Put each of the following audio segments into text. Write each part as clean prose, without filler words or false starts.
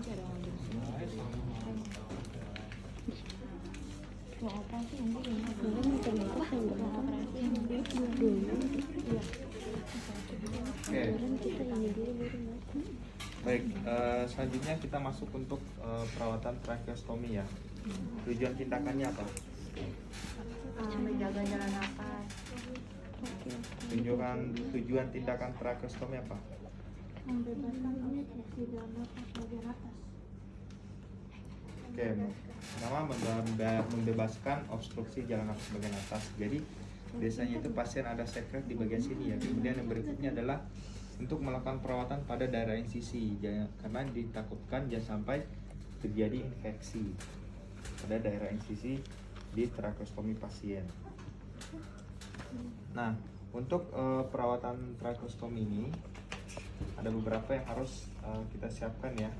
Oke. Baik, selanjutnya kita masuk untuk perawatan tracheostomi ya. Tujuan tindakannya apa? Menjaga jalan nafas. Tujuan tindakan tracheostomi apa? Membebaskan obstruksi jalan nafas bagian atas. Oke, pertama membebaskan obstruksi jalan nafas bagian atas. Jadi biasanya itu pasien ada sekret di bagian sini ya. Kemudian yang berikutnya adalah untuk melakukan perawatan pada daerah insisi, karena ditakutkan jangan sampai terjadi infeksi pada daerah insisi di tracheostomi pasien. Nah, untuk perawatan tracheostomi ini ada beberapa yang harus kita siapkan ya.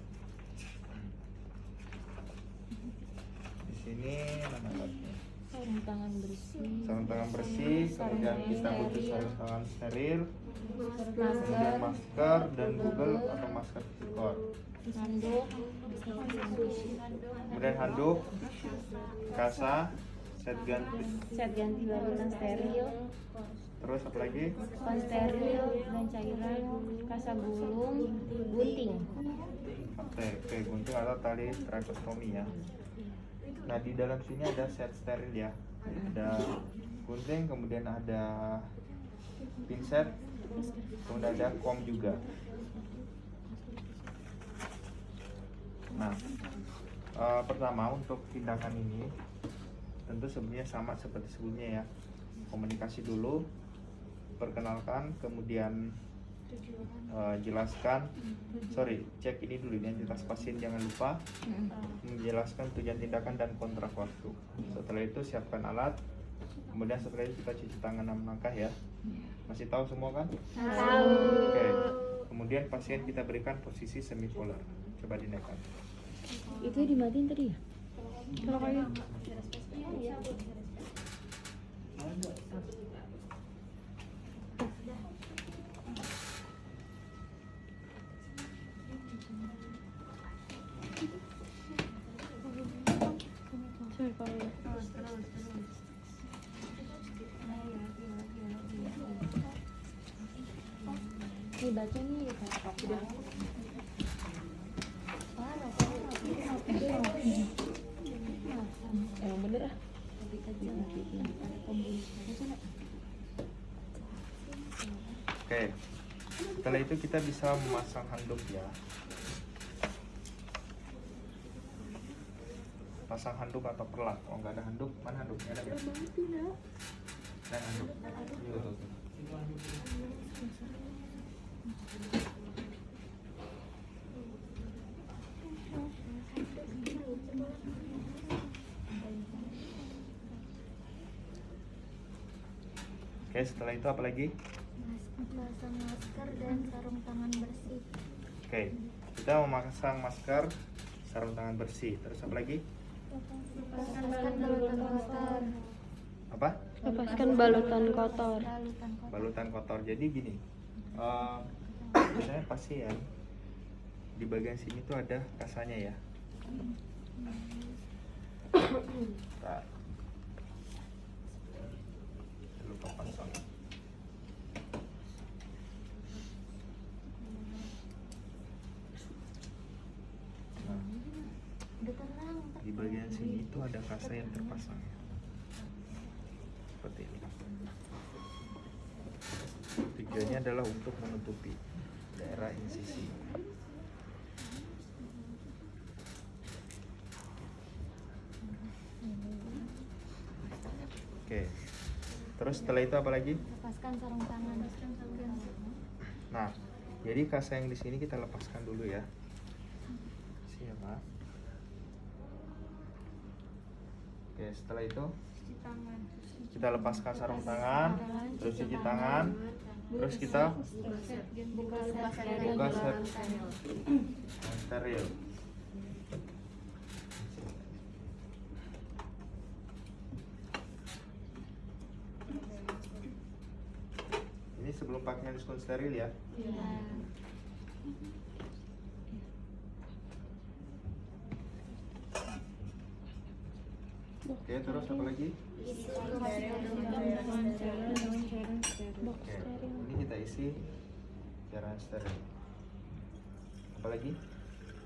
Di sini nama alatnya. Sarung tangan bersih. Sarung tangan bersih, kemudian kita butuh sarung tangan steril, kemudian masker dan Google atau masker psikor. Handuk. Kemudian handuk, kasa, set ganti larutan steril. terus apa lagi? Pan steril dan cairan. Kasa gulung. Gunting. Oke, gunting atau tali tracheostomi ya. Nah, di dalam sini ada set steril ya. Ada gunting, kemudian ada pinset, kemudian ada kom juga. Nah, pertama untuk tindakan ini tentu sebenarnya sama seperti sebelumnya ya. Komunikasi dulu, perkenalkan, kemudian cek ini dulu identitas pasien, jangan lupa menjelaskan tujuan tindakan dan kontrak waktu. Setelah itu siapkan alat, kemudian setelah itu kita cuci tangan 6 langkah ya. Masih tahu semua kan? Tahu. Oke. Kemudian pasien kita berikan posisi semipolar. Coba dinaikkan. Itu dimatiin tadi ya? Kalau kayak nih baca nih udah. Emang bener ah. Oke. Setelah itu kita bisa memasang handuk ya. Pasang handuk atau perlak. Oh, nggak ada handuk, mana handuknya? Ada nggak? Ada handuk. Tuh. Oke, setelah itu apa lagi? Pasang masker dan sarung tangan bersih. Oke, kita memasang masker, sarung tangan bersih. Terus apa lagi? Lepaskan balutan kotor. Apa? Lepaskan balutan kotor. Balutan kotor. Jadi gini, misalnya pasien di bagian sini tuh ada kasanya ya. Nah, lupa pasang. Nah, di bagian sini itu ada kasa yang terpasang ya. Seperti ini. Tujuannya adalah untuk menutupi daerah insisi. Oke. Terus setelah itu apa lagi? Lepaskan sarung tangan. Nah, jadi kasa yang di sini kita lepaskan dulu ya. Siapa? Oke, setelah itu kita lepaskan sarung tangan, terus cuci tangan, terus kita buka set steril. Ini sebelum pakai handphone steril ya. Oke, terus apa lagi? Isi dengan cairan steril. Oke, ini kita isi cairan steril. Apa lagi?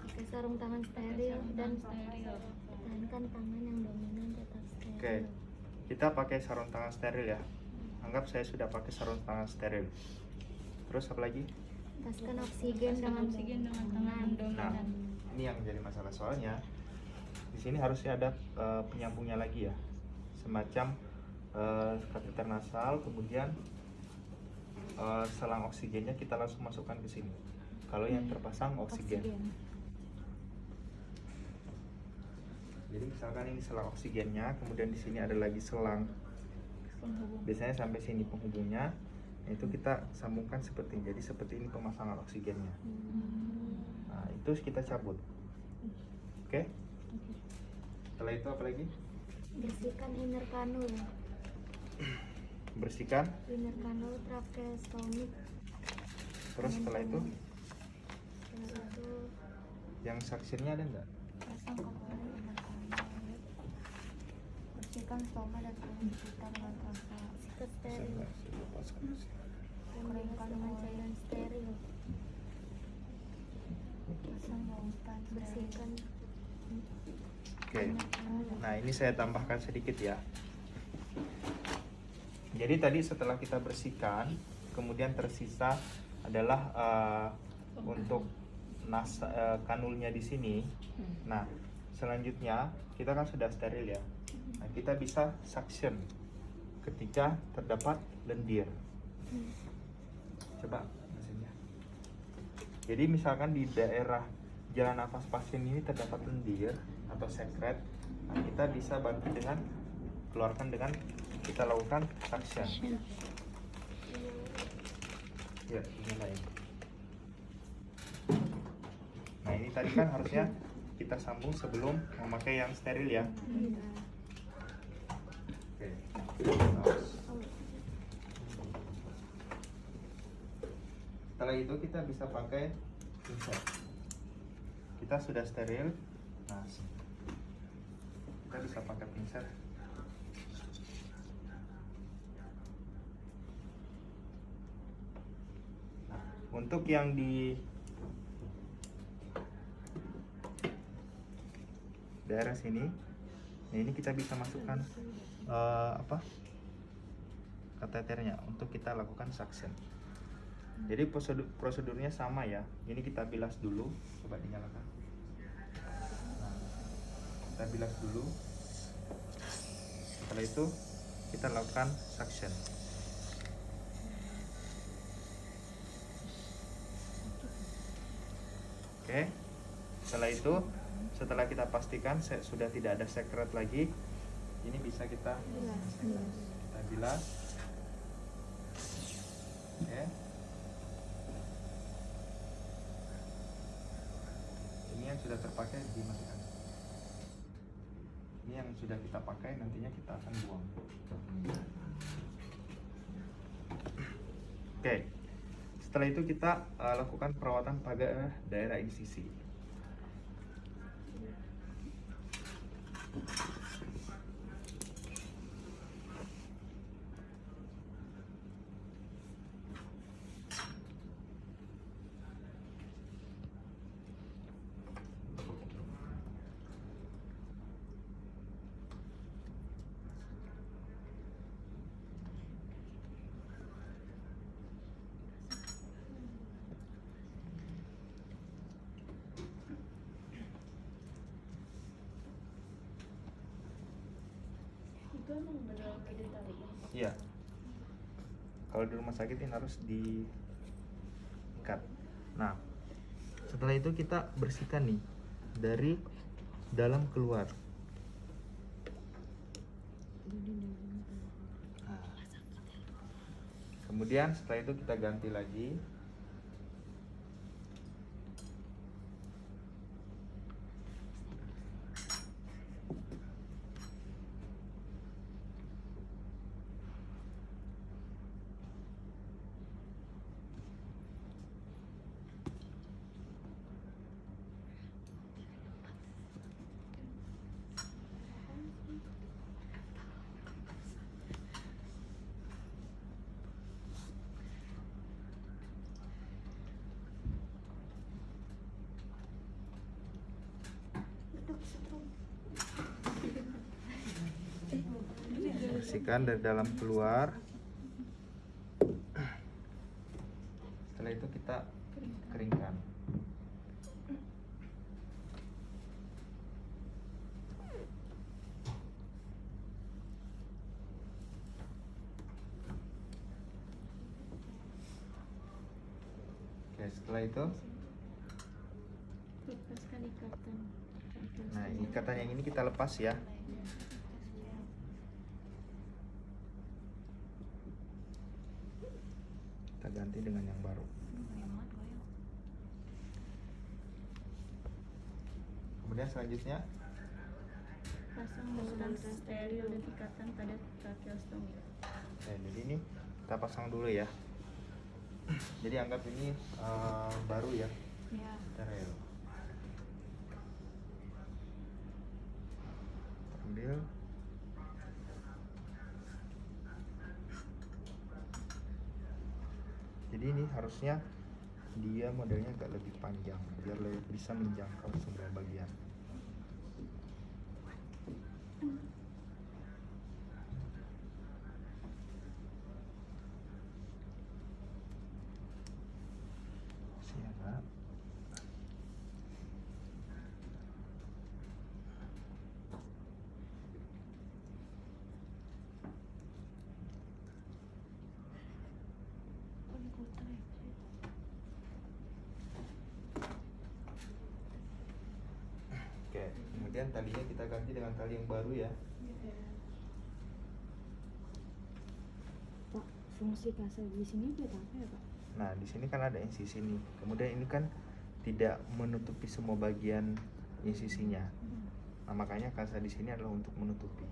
Pakai sarung tangan steril dan pertahankan tangan yang dominan tetap steril. Oke, kita pakai sarung tangan steril ya. Anggap saya sudah pakai sarung tangan steril. Terus apa lagi? Lepaskan oksigen dengan tangan. Nah, ini yang jadi masalah soalnya di sini harusnya ada penyambungnya lagi ya, semacam kateter nasal, kemudian selang oksigennya kita langsung masukkan ke sini. Kalau yang terpasang oksigen. Jadi misalkan ini selang oksigennya, kemudian di sini ada lagi selang. Biasanya sampai sini penghubungnya, itu kita sambungkan seperti ini. Jadi seperti ini pemasangan oksigennya. Nah, itu kita cabut. Oke? Setelah itu apa lagi? Bersihkan inner kanul. Bersihkan. Inner kanul tracheostomic. Terus setelah itu Setelah itu yang suctionnya ada nggak? Pasang kepala inner kanal. Bersihkan stoma dan tulang sekitar dengan rasa. sikat steril. Keringkan dengan cairan steril. Pasang lautan. Bersihkan. Oke. Nah, ini saya tambahkan sedikit ya. Jadi tadi setelah kita bersihkan, kemudian tersisa adalah untuk kanulnya di sini. Nah, selanjutnya kita kan sudah steril ya. Nah, kita bisa suction ketika terdapat lendir. Coba mesinnya. Jadi misalkan di daerah jalan nafas pasien ini terdapat lendir atau sekret, nah kita bisa bantu dengan keluarkan dengan kita lakukan suction. Ya, ini lain. Nah, ini tadi kan harusnya kita sambung sebelum memakai yang steril ya. Oke. Setelah itu kita bisa pakai pinset. Kita sudah steril. Nah, kita bisa pakai pinset. Nah, untuk yang di daerah sini, nah ini kita bisa masukkan kateternya untuk kita lakukan suction. Jadi prosedurnya sama ya. Ini kita bilas dulu, coba dinyalakan. Nah, kita bilas dulu. Setelah itu kita lakukan suction. Oke. Setelah itu, setelah kita pastikan sudah tidak ada sekret lagi, ini bisa kita bilas. Oke. Ini yang sudah terpakai dimasukkan. Ini yang sudah kita pakai, nantinya kita akan buang. Oke. Setelah itu kita lakukan perawatan pada daerah insisi. Itu emang benar ditarik ya? Iya. Kalau di rumah sakit ini harus diikat. Nah, setelah itu kita bersihkan nih dari dalam keluar. Nah, kemudian setelah itu kita ganti lagi. bersihkan dari dalam keluar. Setelah itu kita keringkan. Oke, setelah itu, Lepaskan ikatan. nah ikatan yang ini kita lepas ya. Kita ganti dengan yang baru. Kemudian selanjutnya, Pasang menggunakan steril dan ikatan pada tracheostomi. oke, jadi ini kita pasang dulu ya. Jadi anggap ini baru ya, Ya. steril. Ambil. Jadi ini harusnya dia modelnya agak lebih panjang biar lebih bisa menjangkau semua bagian. Siap. Oke, kemudian talinya kita ganti dengan tali yang baru ya. Pak, fungsi kasar di sini buat apa ya, Pak? Nah, di sini kan ada insisi nih. Kemudian ini kan tidak menutupi semua bagian insisinya. Nah, makanya kasa di sini adalah untuk menutupi.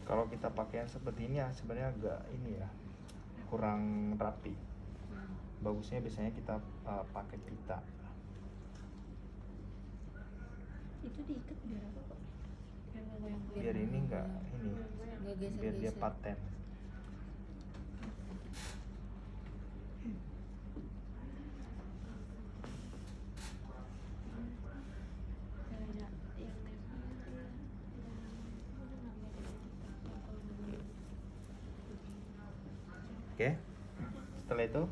Kalau kita pakai yang seperti ini ya sebenarnya agak ini ya, kurang rapi. Bagusnya biasanya kita pakai pita. Itu diikat biar apa, Pak? Biar ini enggak ini, biar dia paten. Oke. Setelah itu,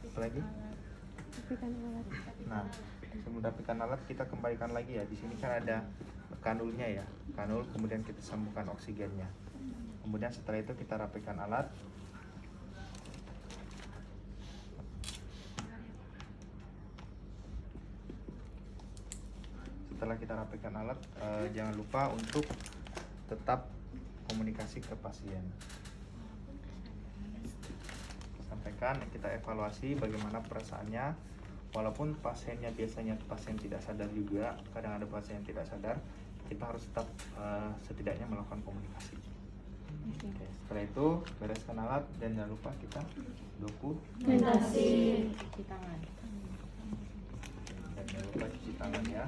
apa lagi? Rapikan alat. Nah, sebelum rapikan alat kita kembalikan lagi ya. Di sini kan ada kanulnya ya. Kanul kemudian kita sambungkan oksigennya. Kemudian setelah itu kita rapikan alat. Setelah kita rapikan alat, jangan lupa untuk tetap komunikasi ke pasien. Sampaikan, kita evaluasi bagaimana perasaannya. Walaupun pasiennya biasanya pasien tidak sadar juga, kadang ada pasien yang tidak sadar, kita harus tetap setidaknya melakukan komunikasi. Oke, setelah itu bereskan alat dan jangan lupa kita Dokumentasi. Cuci tangan. dan jangan lupa cuci tangan ya.